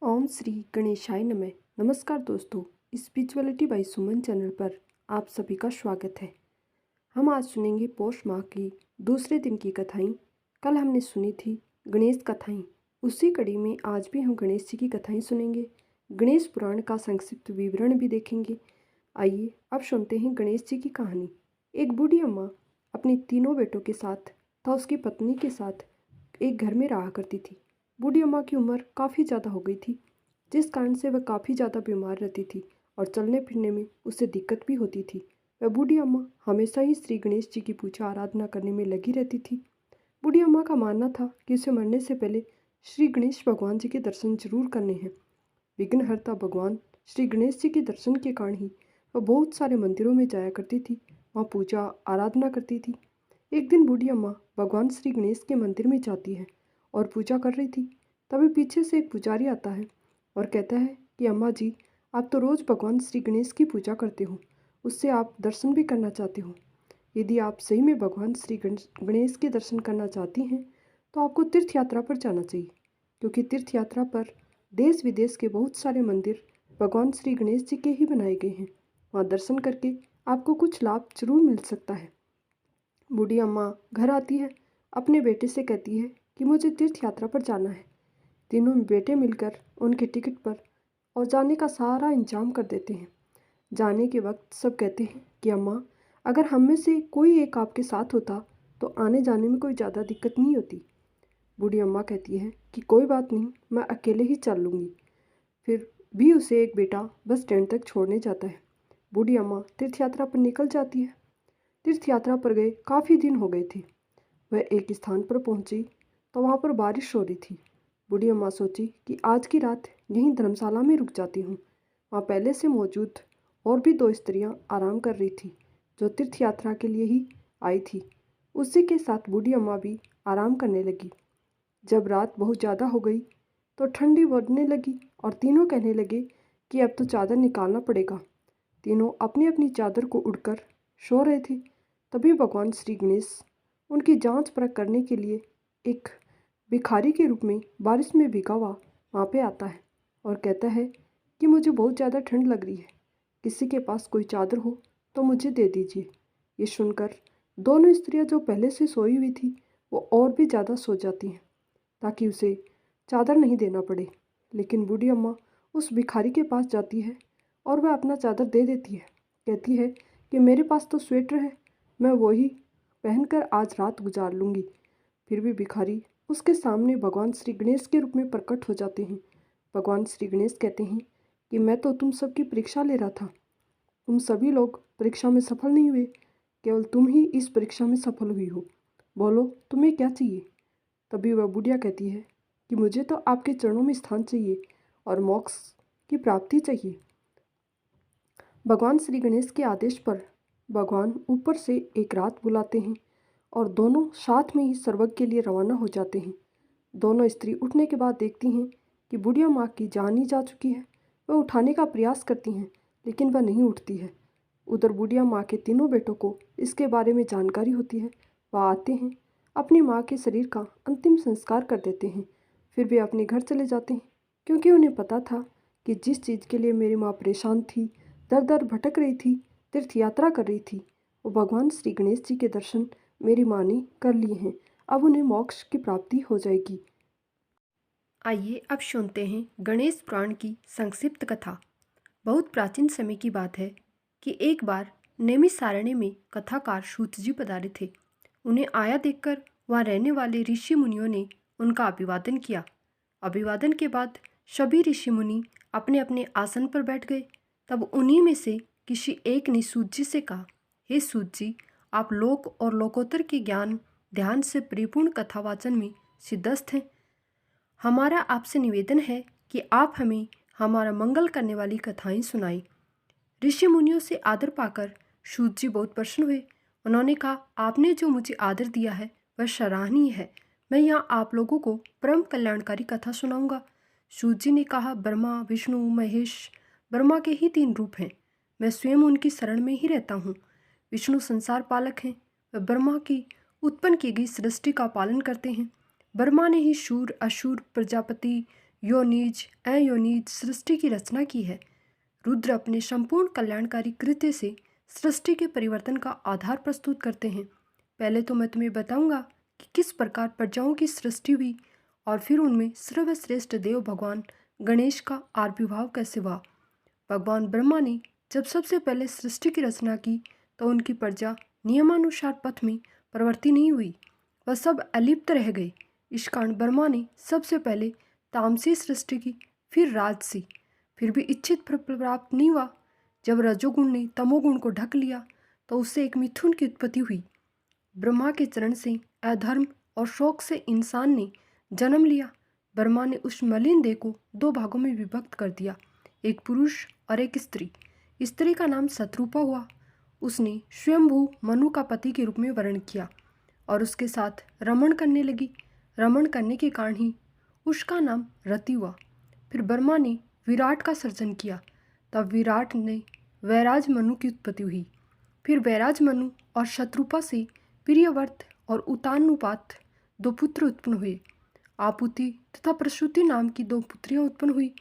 ओम श्री गणेशाय नमः। नमस्कार दोस्तों, स्पिरिचुअलिटी बाय सुमन चैनल पर आप सभी का स्वागत है। हम आज सुनेंगे पौष माह की दूसरे दिन की कथाएं। कल हमने सुनी थी गणेश कथाएं। उसी कड़ी में आज भी हम गणेश जी की कथाएं सुनेंगे। गणेश पुराण का संक्षिप्त विवरण भी देखेंगे। आइए अब सुनते हैं गणेश जी की कहानी। एक बूढ़ी अम्मा अपने तीनों बेटों के साथ तथा उसकी पत्नी के साथ एक घर में रहा करती थी। बूढ़ी अम्मा की उम्र काफ़ी ज़्यादा हो गई थी, जिस कारण से वह काफ़ी ज़्यादा बीमार रहती थी और चलने फिरने में उसे दिक्कत भी होती थी। वह बूढ़ी अम्मा हमेशा ही श्री गणेश जी की पूजा आराधना करने में लगी रहती थी। बूढ़ी अम्मा का मानना था कि उसे मरने से पहले श्री गणेश भगवान जी के दर्शन जरूर करने हैं। विघ्नहर्ता भगवान श्री गणेश जी के दर्शन के कारण ही वह बहुत सारे मंदिरों में जाया करती थी, वहाँ पूजा आराधना करती थी। एक दिन बूढ़ी अम्मा भगवान श्री गणेश के मंदिर में जाती है और पूजा कर रही थी। तभी पीछे से एक पुजारी आता है और कहता है कि अम्मा जी, आप तो रोज़ भगवान श्री गणेश की पूजा करते हो, उससे आप दर्शन भी करना चाहते हो। यदि आप सही में भगवान श्री गणेश के दर्शन करना चाहती हैं तो आपको तीर्थ यात्रा पर जाना चाहिए, क्योंकि तीर्थ यात्रा पर देश विदेश के बहुत सारे मंदिर भगवान श्री गणेश जी के ही बनाए गए हैं। वहाँ दर्शन करके आपको कुछ लाभ जरूर मिल सकता है। बूढ़ी अम्मा घर आती है, अपने बेटे से कहती है कि मुझे तीर्थ यात्रा पर जाना है। तीनों बेटे मिलकर उनके टिकट पर और जाने का सारा इंतजाम कर देते हैं। जाने के वक्त सब कहते हैं कि अम्मा, अगर हम में से कोई एक आपके साथ होता तो आने जाने में कोई ज़्यादा दिक्कत नहीं होती। बूढ़ी अम्मा कहती है कि कोई बात नहीं, मैं अकेले ही चल लूँगी। फिर भी उसे एक बेटा बस स्टैंड तक छोड़ने जाता है। बूढ़ी अम्मा तीर्थ यात्रा पर निकल जाती है। तीर्थ यात्रा पर गए काफ़ी दिन हो गए थे। वह एक स्थान पर पहुंची तो वहां पर बारिश हो रही थी। बूढ़ी अम्मा सोची कि आज की रात यहीं धर्मशाला में रुक जाती हूँ। वहाँ पहले से मौजूद और भी दो स्त्रियां आराम कर रही थी, जो तीर्थ यात्रा के लिए ही आई थी। उसी के साथ बूढ़ी अम्मा भी आराम करने लगी। जब रात बहुत ज़्यादा हो गई तो ठंडी बढ़ने लगी और तीनों कहने लगे कि अब तो चादर निकालना पड़ेगा। तीनों अपनी अपनी चादर को उड़कर सो रहे थे। तभी भगवान श्री गणेश उनकी जांच परख करने के लिए एक भिखारी के रूप में बारिश में भीगा हुआ वहाँ पे आता है और कहता है कि मुझे बहुत ज़्यादा ठंड लग रही है, किसी के पास कोई चादर हो तो मुझे दे दीजिए। ये सुनकर दोनों स्त्रियां जो पहले से सोई हुई थी वो और भी ज़्यादा सो जाती हैं ताकि उसे चादर नहीं देना पड़े। लेकिन बूढ़ी अम्मा उस भिखारी के पास जाती है और वह अपना चादर दे देती है। कहती है कि मेरे पास तो स्वेटर है, मैं वही पहनकर आज रात गुजार लूँगी। फिर भी भिखारी उसके सामने भगवान श्री गणेश के रूप में प्रकट हो जाते हैं। भगवान श्री गणेश कहते हैं कि मैं तो तुम सबकी परीक्षा ले रहा था, तुम सभी लोग परीक्षा में सफल नहीं हुए, केवल तुम ही इस परीक्षा में सफल हुई हो। बोलो तुम्हें क्या चाहिए। तभी वह बुढ़िया कहती है कि मुझे तो आपके चरणों में स्थान चाहिए और मोक्ष की प्राप्ति चाहिए। भगवान श्री गणेश के आदेश पर भगवान ऊपर से एक रात बुलाते हैं और दोनों साथ में ही स्वर्ग के लिए रवाना हो जाते हैं। दोनों स्त्री उठने के बाद देखती हैं कि बुढ़िया माँ की जान ही जा चुकी है। वह उठाने का प्रयास करती हैं लेकिन वह नहीं उठती है। उधर बुढ़िया माँ के तीनों बेटों को इसके बारे में जानकारी होती है। वह आते हैं, अपनी माँ के शरीर का अंतिम संस्कार कर देते हैं। फिर वे अपने घर चले जाते हैं, क्योंकि उन्हें पता था कि जिस चीज़ के लिए मेरी माँ परेशान थी, दर दर भटक रही थी, तीर्थ यात्रा कर रही थी, वो भगवान श्री गणेश जी के दर्शन मेरी माँ ने कर लिए हैं। अब उन्हें मोक्ष की प्राप्ति हो जाएगी। आइए अब सुनते हैं गणेश पुराण की संक्षिप्त कथा। बहुत प्राचीन समय की बात है कि एक बार नैमिषारण्य में कथाकार सूत जी पधारे थे। उन्हें आया देखकर वहाँ रहने वाले ऋषि मुनियों ने उनका अभिवादन किया। अभिवादन के बाद सभी ऋषि मुनि अपने अपने आसन पर बैठ गए। तब उन्हीं में से किसी एक ने सूत जी से कहा, हे सूत जी, आप लोक और लोकोत्तर के ज्ञान ध्यान से परिपूर्ण कथावाचन में सिद्धस्थ हैं। हमारा आपसे निवेदन है कि आप हमें हमारा मंगल करने वाली कथाएं सुनाएं। ऋषि मुनियों से आदर पाकर सूत जी बहुत प्रसन्न हुए। उन्होंने कहा, आपने जो मुझे आदर दिया है वह सराहनीय है। मैं यहाँ आप लोगों को परम कल्याणकारी कथा सुनाऊंगा। सूत जी ने कहा, ब्रह्मा विष्णु महेश ब्रह्मा के ही 3 रूप हैं। मैं स्वयं उनकी शरण में ही रहता हूँ। विष्णु संसार पालक हैं। वह ब्रह्मा की उत्पन्न की गई सृष्टि का पालन करते हैं। ब्रह्मा ने ही शूर असुर प्रजापति योनिज अयोनिज सृष्टि की रचना की है। रुद्र अपने संपूर्ण कल्याणकारी कृत्य से सृष्टि के परिवर्तन का आधार प्रस्तुत करते हैं। पहले तो मैं तुम्हें बताऊंगा कि किस प्रकार प्रजाओं की सृष्टि हुई और फिर उनमें सर्वश्रेष्ठ देव भगवान गणेश का आविर्भाव कैसे हुआ। भगवान ब्रह्मा ने जब सबसे पहले सृष्टि की रचना की तो उनकी प्रजा नियमानुसार पथ में प्रवृत्ति नहीं हुई, वह सब अलिप्त रह गए। इस कारण ब्रह्मा ने सबसे पहले तामसी सृष्टि की, फिर राजसी, फिर भी इच्छित फल प्राप्त नहीं हुआ। जब रजोगुण ने तमोगुण को ढक लिया तो उससे एक मिथुन की उत्पत्ति हुई। ब्रह्मा के चरण से अधर्म और शोक से इंसान ने जन्म लिया। ब्रह्मा ने उस मलिन देह को दो भागों में विभक्त कर दिया, एक पुरुष और एक स्त्री। स्त्री का नाम शत्रुपा हुआ। उसने स्वयंभू मनु का पति के रूप में वर्ण किया और उसके साथ रमण करने लगी। रमण करने के कारण ही उसका नाम रति हुआ। फिर ब्रह्मा ने विराट का सर्जन किया, तब विराट ने वैराज मनु की उत्पत्ति हुई। फिर वैराज मनु और शत्रुपा से प्रियव्रत और उतानुपात दो पुत्र उत्पन्न हुए। आपुति तथा प्रसूति नाम की दो पुत्रियां उत्पन्न हुई।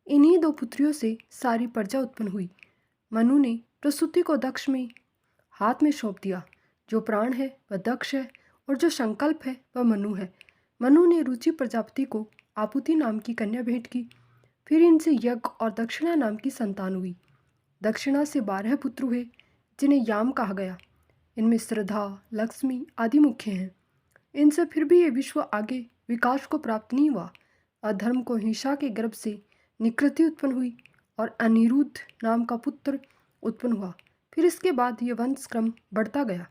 इन्हीं दो पुत्रियों से सारी प्रजा उत्पन्न हुई। मनु ने प्रसूति को दक्ष में हाथ में सौंप दिया। जो प्राण है वह दक्ष है और जो संकल्प है वह मनु है। मनु ने रुचि प्रजापति को आपुति नाम की कन्या भेंट की। फिर इनसे यज्ञ और दक्षिणा नाम की संतान हुई। दक्षिणा से 12 पुत्र हुए जिन्हें याम कहा गया। इनमें श्रद्धा, लक्ष्मी आदि मुख्य हैं। इनसे फिर भी ये विश्व आगे विकास को प्राप्त नहीं हुआ। अधर्म को हिंसा के गर्भ से निकृति उत्पन्न हुई और अनिरुद्ध नाम का पुत्र उत्पन्न हुआ। फिर इसके बाद ये वंश क्रम बढ़ता गया।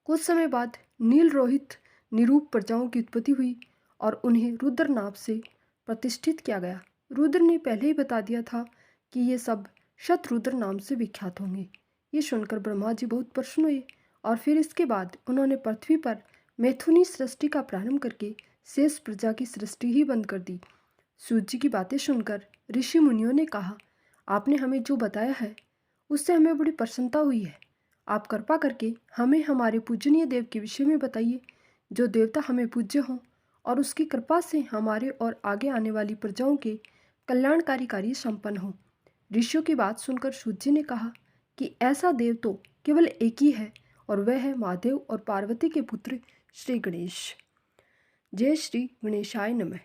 कुछ समय बाद नील रोहित निरूप प्रजाओं की उत्पत्ति हुई और उन्हें रुद्र नाम से प्रतिष्ठित किया गया। रुद्र ने पहले ही बता दिया था कि ये सब शतरुद्र नाम से विख्यात होंगे। ये सुनकर ब्रह्मा जी बहुत प्रसन्न हुए और फिर इसके बाद उन्होंने पृथ्वी पर मैथुनी सृष्टि का प्रारंभ करके शेष प्रजा की सृष्टि ही बंद कर दी। सूर्य जी की बातें सुनकर ऋषि मुनियों ने कहा, आपने हमें जो बताया है उससे हमें बड़ी प्रसन्नता हुई है। आप कृपा करके हमें हमारे पूजनीय देव के विषय में बताइए, जो देवता हमें पूज्य हों और उसकी कृपा से हमारे और आगे आने वाली प्रजाओं के कल्याणकारी कार्य संपन्न हो। ऋषियों की बात सुनकर सूर्य जी ने कहा कि ऐसा देव तो केवल एक ही है और वह है महादेव और पार्वती के पुत्र श्री गणेश। जय श्री गणेशाय नमः।